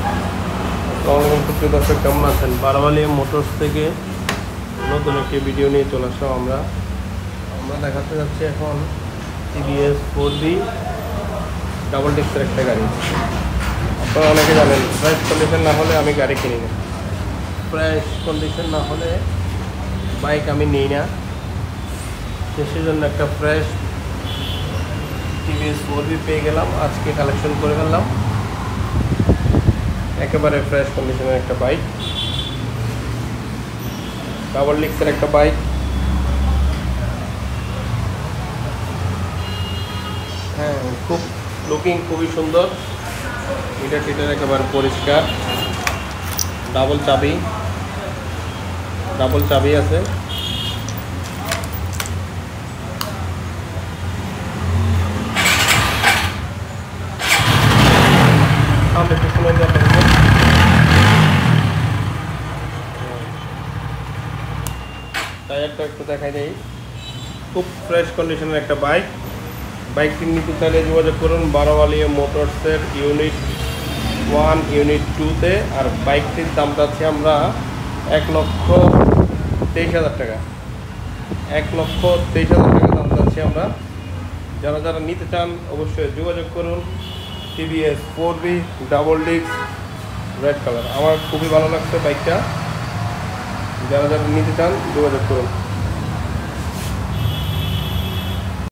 আসসালামু আলাইকুম প্রিয় দর্শক, কেমন আছেন? বারওয়ালিয়া মোটরস থেকে নতুন একটি ভিডিও নিয়ে চলে আসলাম। আমরা দেখাতে যাচ্ছি এখন টিভিএস 4B ডাবল ডিস্কের একটা গাড়ি। আপনারা অনেকে জানেন, ফ্রেশ কন্ডিশন না হলে আমি গাড়ি কিনি না। ফ্রেশ কন্ডিশন না হলে বাইক আমি নিই না। সেই জন্য একটা ফ্রেশ টিভিএস 4B পেয়ে গেলাম, আজকে কালেকশন করে ফেললাম। একেবারে ফ্রেশ কন্ডিশনের একটা বাইক, ডাবল ডিস্কের একটা বাইক। হ্যাঁ, খুব লুকিং খুবই সুন্দর। মিটার একেবারে পরিষ্কার। ডাবল চাবি আছে। সামনে পিছনে টায়ারটা একটু দেখাই দেই। খুব ফ্রেশ কন্ডিশনের একটা বাইকটি নিতে চাইলে যোগাযোগ করুন বারওয়ালিয়া মোটরসের ইউনিট 1 ইউনিট 2-তে। আর বাইকটির দাম চাচ্ছি আমরা 1,23,000 টাকা। 1,23,000 টাকা দাম চাচ্ছি আমরা। যারা নিতে চান অবশ্যই যোগাযোগ করুন। TVS 4B double disc red colour, আমার খুবই ভালো লাগছে বাইকটা। যারা নিতে চান যোগাযোগ করুন।